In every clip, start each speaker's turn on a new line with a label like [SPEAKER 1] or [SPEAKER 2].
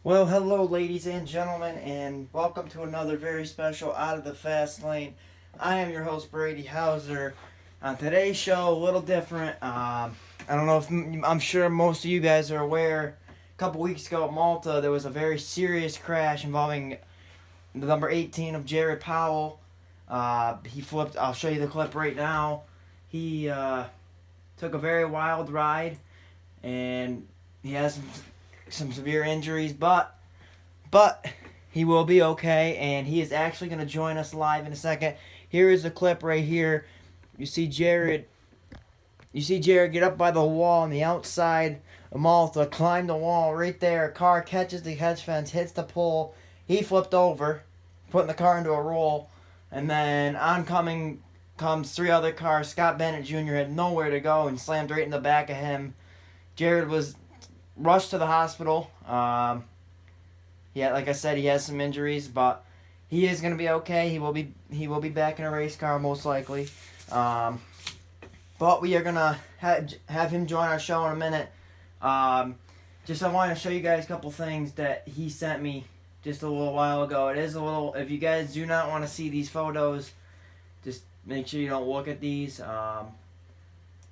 [SPEAKER 1] Well, hello, ladies and gentlemen, and welcome to another very special Out of the Fast Lane. I am your host, Brady Hauser. On today's show, a little different. I don't know if I'm sure most of you guys are aware. A couple weeks ago at Malta, there was a very serious crash involving the number 18 of Jared Powell. He flipped. I'll show you the clip right now. He took a very wild ride, and he has some severe injuries, but he will be okay, and he is actually going to join us live in a second. Here is the clip right here. You see Jared. You see Jared get up by the wall on the outside of Malta, climb the wall right there. Car catches the hedge fence, hits the pole. He flipped over, putting the car into a roll, and then oncoming comes three other cars. Scott Bennett Jr. had nowhere to go and slammed right in the back of him. Jared was rushed to the hospital. Yeah, like I said, he has some injuries, but he is going to be okay. He will be back in a race car most likely. Um, but we are gonna have him join our show in a minute. Just I want to show you guys a couple things that he sent me just a little while ago. It is a little. If you guys do not want to see these photos, just make sure you don't look at these.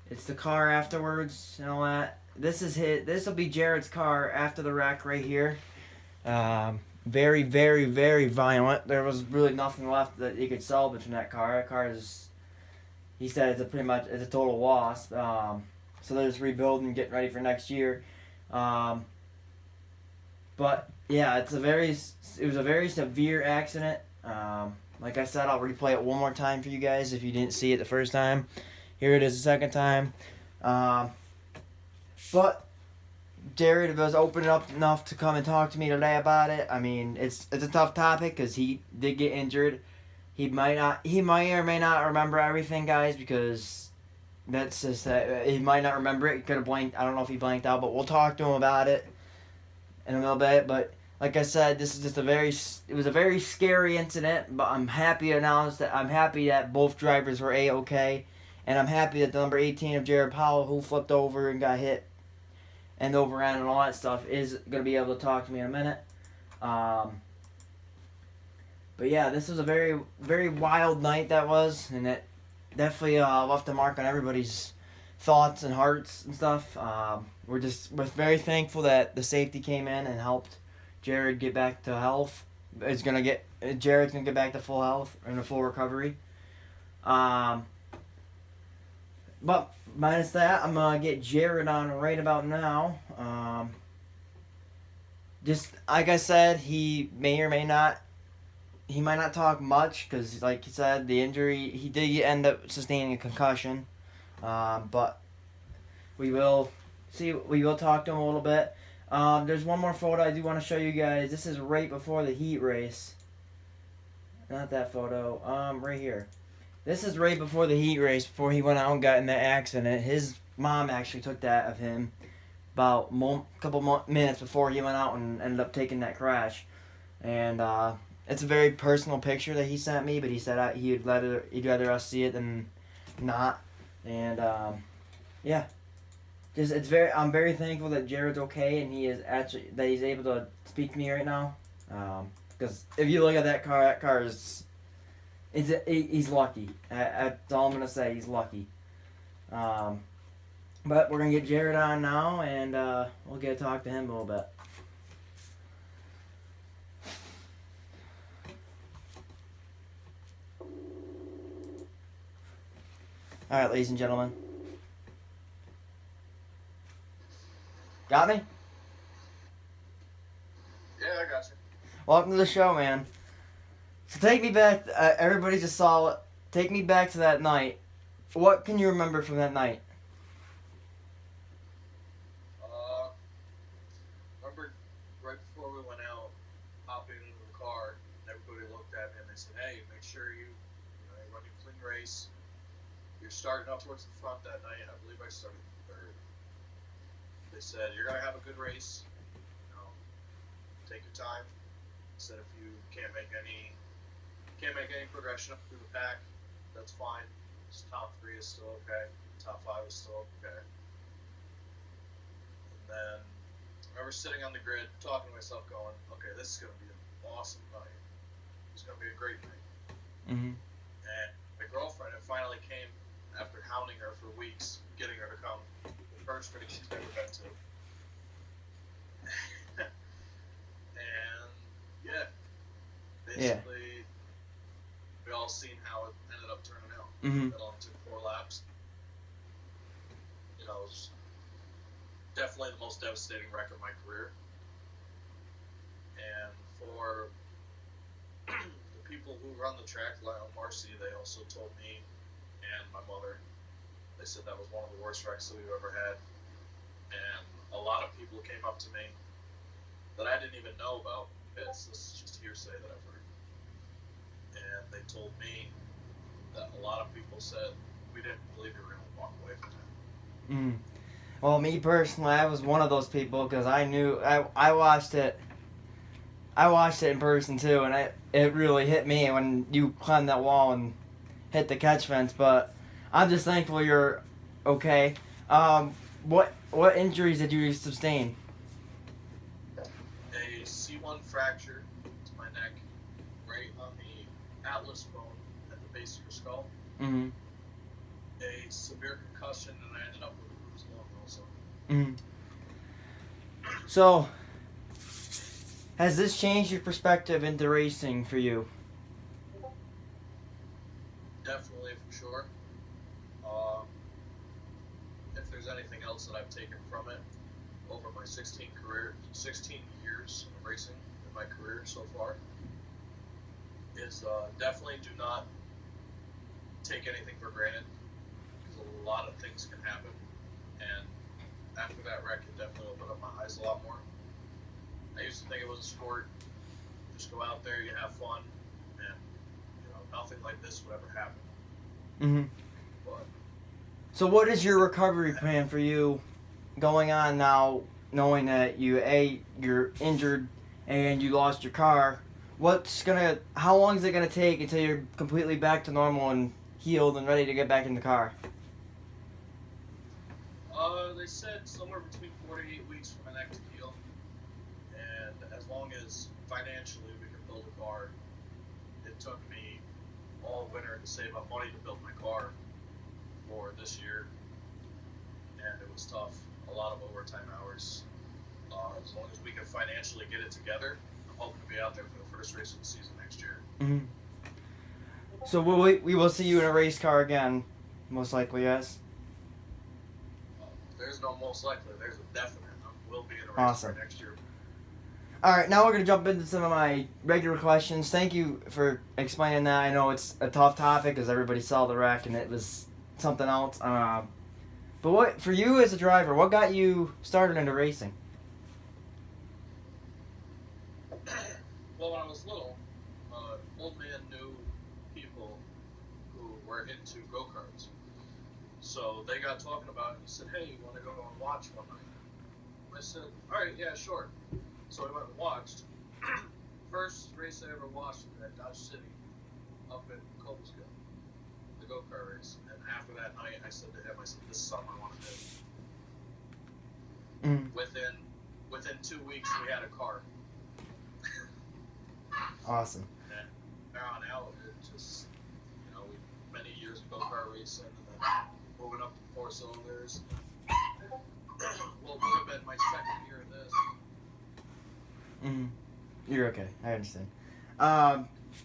[SPEAKER 1] It's the car afterwards and all that. This is his. This will be Jared's car after the wreck right here. Very, very, very violent. There was really nothing left that he could salvage from that car. That car is, he said, it's a total loss. So they're just rebuilding, getting ready for next year. But yeah, it was a very severe accident. Like I said, I'll replay it one more time for you guys if you didn't see it the first time. Here it is the second time. But Jared was open up enough to come and talk to me today about it. I mean, it's a tough topic because he did get injured. He might or may not remember everything, guys, because that's just he might not remember it. He could have blanked. I don't know if he blanked out, but we'll talk to him about it in a little bit. But like I said, this is just it was a very scary incident. But I'm happy to announce that I'm happy that both drivers were a-okay, and I'm happy that the number 18 of Jared Powell, who flipped over and got hit and overran and all that stuff, is going to be able to talk to me in a minute. But yeah, this was a very, very wild night that was, and it definitely left a mark on everybody's thoughts and hearts and stuff. We're very thankful that the safety came in and helped Jared get back to health. Jared's gonna get back to full health and a full recovery. But minus that, I'm gonna get Jared on right about now. Just like I said, he might not talk much because, like he said, the injury, he did end up sustaining a concussion. But we will talk to him a little bit. There's one more photo I do want to show you guys. This is right before the heat race. Not that photo. Right here. This is right before the heat race, before he went out and got in that accident. His mom actually took that of him about couple minutes before he went out and ended up taking that crash. And it's a very personal picture that he sent me, but he said he'd rather us see it than not. And yeah, I'm very thankful that Jared's okay and he's able to speak to me right now. Because if you look at that car is. He's lucky. That's all I'm gonna say. He's lucky. But we're gonna get Jared on now, and we'll get to talk to him a little bit. All right, ladies and gentlemen. Got me?
[SPEAKER 2] Yeah, I got you.
[SPEAKER 1] Welcome to the show, man. So take me back. Everybody just saw it. Take me back to that night. What can you remember from that night?
[SPEAKER 2] Remember right before we went out, hopping into the car, everybody looked at me and they said, "Hey, make sure you run your clean race. You're starting up towards the front that night." I believe I started third. They said, "You're gonna have a good race. Take your time." Said if you can't make any progression up through the pack, that's fine. Just top 3 is still okay. Top 5 is still okay. And then I remember sitting on the grid, talking to myself, going, "Okay, this is going to be an awesome night. It's going to be a great night."
[SPEAKER 1] Mm-hmm.
[SPEAKER 2] And my girlfriend, it finally came after hounding her for weeks, getting her to come. The first race she's ever been to. And yeah, basically, we all seen how it ended up turning out.
[SPEAKER 1] Mm-hmm.
[SPEAKER 2] It all took 4 laps. You know, it was definitely the most devastating wreck of my career. And for the people who run the track, Lionel Marcy, they also told me and my mother, they said that was one of the worst wrecks that we've ever had. And a lot of people came up to me that I didn't even know about. This is just hearsay that I've heard. And they told me that a lot of people said, we didn't believe you were going to walk away from that.
[SPEAKER 1] Mm. Well, me personally, I was one of those people because I knew I watched it. I watched it in person too, and it really hit me when you climbed that wall and hit the catch fence. But I'm just thankful you're okay. What injuries did you sustain?
[SPEAKER 2] A C1 fracture to my neck, right on the atlas bone at the base of your skull.
[SPEAKER 1] Mm-hmm.
[SPEAKER 2] A severe concussion, and I ended up with a bruised lung also.
[SPEAKER 1] Mm-hmm. So, has this changed your perspective into racing for you?
[SPEAKER 2] Definitely, for sure. If there's anything else that I've taken from it over my 16 years of racing in my career so far, is definitely do not take anything for granted, because a lot of things can happen. And after that wreck, it definitely opened up my eyes a lot more. I used to think it was a sport. Just go out there, you have fun, and nothing like this would ever happen.
[SPEAKER 1] Mm-hmm.
[SPEAKER 2] But
[SPEAKER 1] So what is your recovery plan for you going on now, knowing that you're injured and you lost your car? How long is it gonna take until you're completely back to normal and healed and ready to get back in the car?
[SPEAKER 2] they said somewhere between 4 to 8 weeks for my neck to heal, and as long as financially we can build a car, it took me all winter to save up money to build my car for this year, and it was tough. A lot of overtime hours. As long as we can financially get it together, I'm hoping to be out there for the first race of the season next year.
[SPEAKER 1] Mm-hmm. So we will see you in a race car again, most likely, yes?
[SPEAKER 2] There's no most likely. There's a definite. We'll be in a race
[SPEAKER 1] Awesome.
[SPEAKER 2] car next year.
[SPEAKER 1] All right, now we're going to jump into some of my regular questions. Thank you for explaining that. I know it's a tough topic because everybody saw the wreck and it was something else. But for you as a driver, what got you started into racing?
[SPEAKER 2] Well, when I was little, old man knew people who were into go-karts. So they got talking about it, and he said, hey, you want to go and watch one night? I said, all right, yeah, sure. So I went and watched. First race I ever watched was at Dodge City up in Cobblesville, the go-kart race. And after that night, I said to him, this is something I want to do.
[SPEAKER 1] Mm.
[SPEAKER 2] Within 2 weeks, we had a car.
[SPEAKER 1] Awesome.
[SPEAKER 2] And there on out, it just, many years of go-kart racing, and then moving up to 4 cylinders. Well, it would have been my second year of this.
[SPEAKER 1] Mm. You're okay. I understand.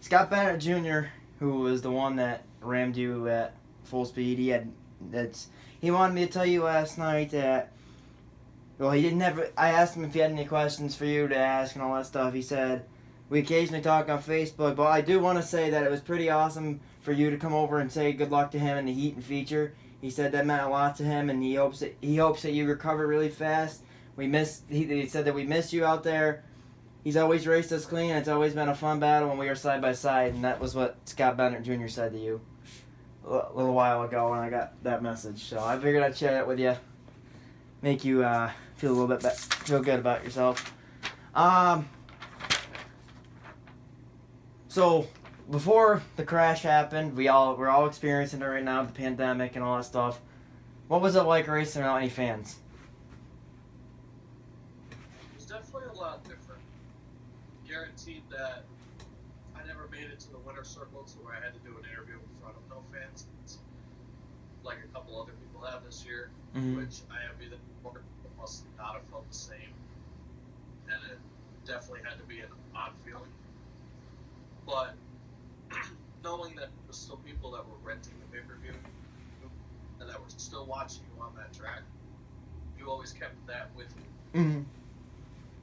[SPEAKER 1] Scott Bennett Jr., who was the one that rammed you at full speed, he wanted me to tell you last night that, well, he didn't have, I asked him if he had any questions for you to ask and all that stuff. He said, we occasionally talk on Facebook, but I do want to say that it was pretty awesome for you to come over and say good luck to him in the heat and feature. He said that meant a lot to him, and he hopes that you recover really fast. He said that we missed you out there. He's always raced us clean. It's always been a fun battle when we were side by side, and that was what Scott Bennett Jr. said to you a little while ago when I got that message. So I figured I'd share that with you, make you feel a little bit feel good about yourself. So before the crash happened, we're all experiencing it right now, the pandemic and all that stuff. What was it like racing without any fans?
[SPEAKER 2] guaranteed that I never made it to the winner's circle to where I had to do an interview in front of no fans, like a couple other people have this year, which I envy them for. It must not have felt the same, and it definitely had to be an odd feeling. But knowing that there was still people that were renting the pay-per-view and that were still watching you on that track, you always kept that with you.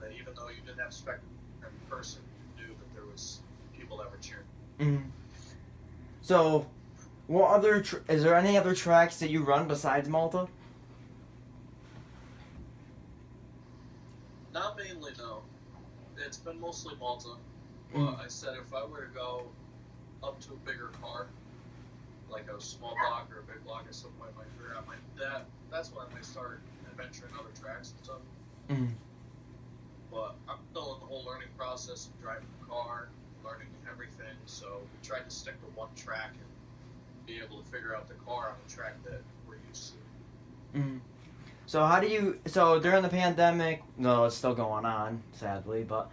[SPEAKER 2] That even though you didn't have spectator in person, you knew that there was people that were cheering.
[SPEAKER 1] So, what other is there any other tracks that you run besides Malta?
[SPEAKER 2] Not mainly, no. It's been mostly Malta. But I said if I were to go up to a bigger car, like a small block or a big block at some point in my career, that's when I might start adventuring other tracks and stuff. But I'm still in the whole learning process of driving the car, learning everything. So we tried to stick to one track and be able to figure out the car on the track that we're used to.
[SPEAKER 1] So during the pandemic, no, it's still going on, sadly, but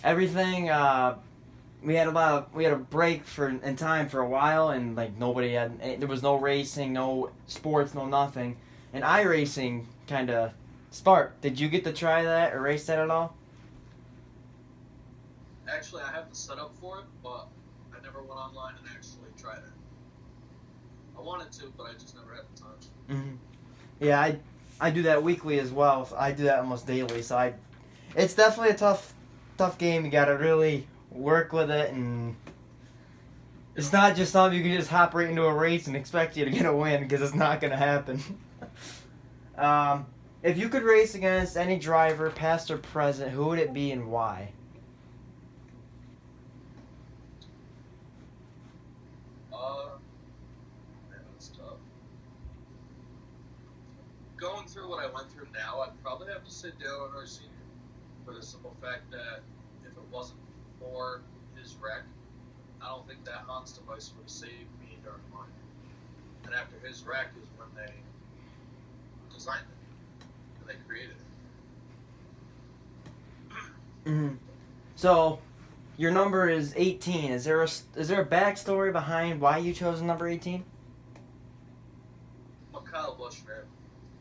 [SPEAKER 1] everything, we had a break in time for a while, and like there was no racing, no sports, no nothing, and iRacing kind of sparked. Did you get to try that or race that at all?
[SPEAKER 2] Actually, I have the setup for it, but I never went online and actually tried it. I wanted to, but I just never had the time.
[SPEAKER 1] Yeah, I do that weekly as well. So I do that almost daily. So it's definitely a tough game. You gotta really work with it, and it's not just something you can just hop right into a race and expect you to get a win, because it's not gonna happen. If you could race against any driver, past or present, who would it be and why?
[SPEAKER 2] Man, that's tough. Going through what I went through now, I'd probably have to say Dale Earnhardt Sr. for the simple fact that if it wasn't for his wreck, I don't think that Hans device would have saved me during mine. And after his wreck is when they designed it and they created it.
[SPEAKER 1] So, your number is 18. Is there a backstory behind why you chose number 18?
[SPEAKER 2] I'm a Kyle Busch fan,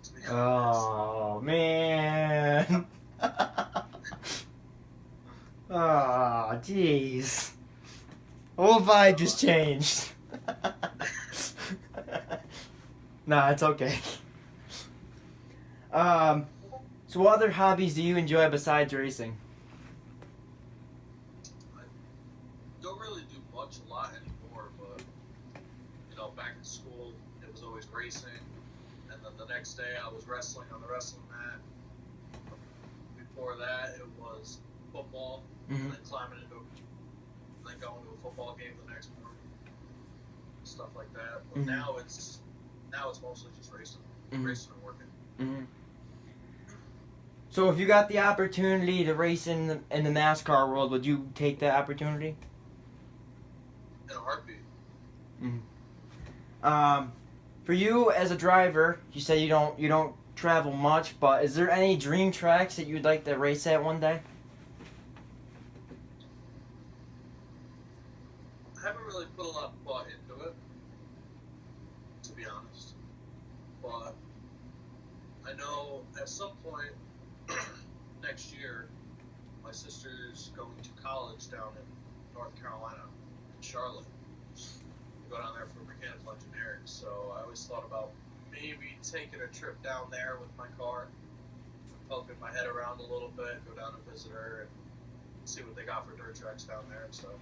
[SPEAKER 2] to be honest.
[SPEAKER 1] Oh, man. Oh, jeez. Whole vibe just changed. Nah, it's okay. So what other hobbies do you enjoy besides racing?
[SPEAKER 2] I don't really do much a lot anymore, but back in school it was always racing, and then the next day I was wrestling on the wrestling mat. Before that it was football, and then then going to a football game the next morning, stuff like that. But now it's mostly just racing, racing and working.
[SPEAKER 1] So if you got the opportunity to race in the NASCAR world, would you take that opportunity?
[SPEAKER 2] In a heartbeat.
[SPEAKER 1] For you as a driver, you say you don't travel much, but is there any dream tracks that you'd like to race at one day?
[SPEAKER 2] I haven't really put a lot of thought into it, to be honest. But I know at some point next year, my sister's going to college down in North Carolina, in Charlotte. Go down there for mechanical engineering. So I always thought about maybe taking a trip down there with my car, poking my head around a little bit, go down and visit her, and see what they got for dirt tracks down there and stuff.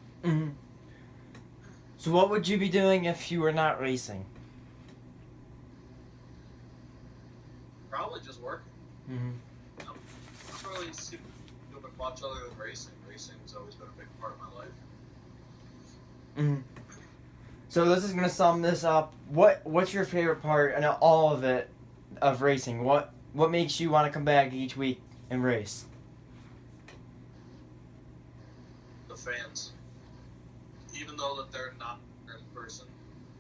[SPEAKER 1] So what would you be doing if you were not racing?
[SPEAKER 2] Probably just working. I don't really see doing much other than racing. Racing has always been a big part of my life.
[SPEAKER 1] So this is gonna sum this up. What's your favorite part in all of it of racing? What makes you want to come back each week and race?
[SPEAKER 2] The fans. Even though that they're not in person,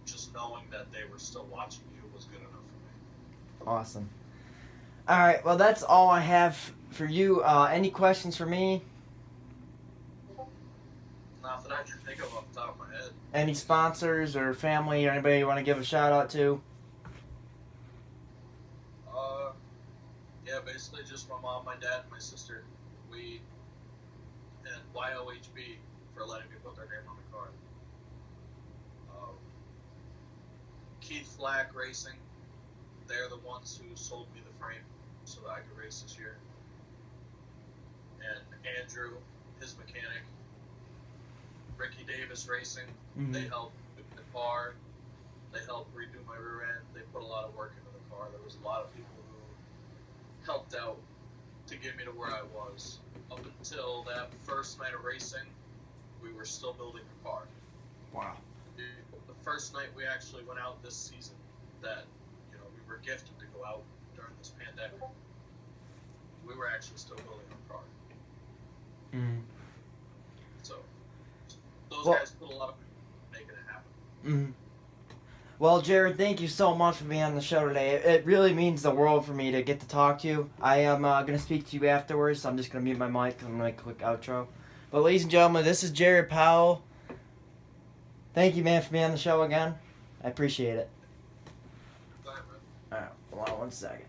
[SPEAKER 2] just knowing that they were still watching you was good enough for me.
[SPEAKER 1] Awesome. All right, well that's all I have for you. Any questions for me?
[SPEAKER 2] Not that I can think of off the top of my head.
[SPEAKER 1] Any sponsors or family or anybody you want to give a shout out to?
[SPEAKER 2] Yeah, basically just my mom, my dad, and my sister. And YOHB for letting me put their name on the car. Keith Flack Racing, they're the ones who sold me the frame so that I could race this year. And Andrew, his mechanic. Ricky Davis Racing, they helped with the car. They helped redo my rear end. They put a lot of work into the car. There was a lot of people who helped out to get me to where I was. Up until that first night of racing, we were still building the car.
[SPEAKER 1] Wow.
[SPEAKER 2] The first night we actually went out this season, that we were gifted to go out during this pandemic, we were actually still building the car. So those guys put a lot of making it happen.
[SPEAKER 1] Well, Jared, thank you so much for being on the show today. It really means the world for me to get to talk to you. I am going to speak to you afterwards, so I'm just going to mute my mic and I'm going to make a quick outro. But ladies and gentlemen, this is Jared Powell. Thank you, man, for being on the show again. I appreciate it.
[SPEAKER 2] Sorry, man.
[SPEAKER 1] Alright, hold on one second.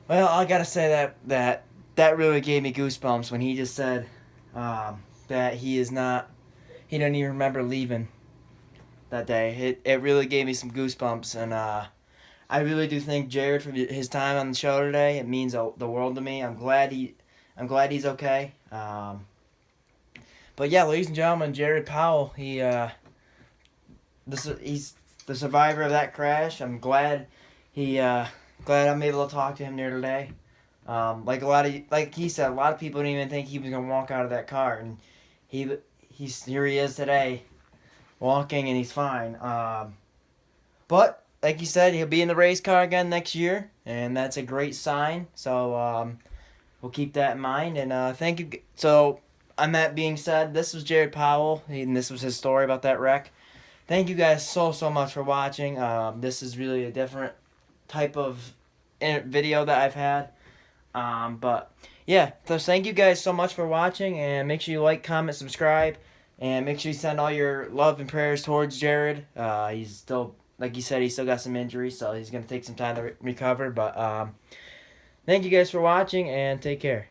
[SPEAKER 1] Well, I got to say that really gave me goosebumps when he just said that he doesn't even remember leaving that day. It really gave me some goosebumps, and I really do thank Jared for his time on the show today. It means the world to me. I'm glad he's okay. But yeah, ladies and gentlemen, Jared Powell, he's the survivor of that crash. I'm glad I'm able to talk to him there today. Like he said, a lot of people didn't even think he was gonna walk out of that car, and he's here he is today, walking, and he's fine. But like you said, he'll be in the race car again next year, and that's a great sign. So we'll keep that in mind, and thank you. So on that being said, this was Jared Powell, and this was his story about that wreck. Thank you guys so much for watching. This is really a different type of video that I've had. But yeah, so thank you guys so much for watching, and make sure you like, comment, subscribe, and make sure you send all your love and prayers towards Jared. He's still, like you said, he's still got some injuries, so he's going to take some time to recover. But thank you guys for watching, and take care.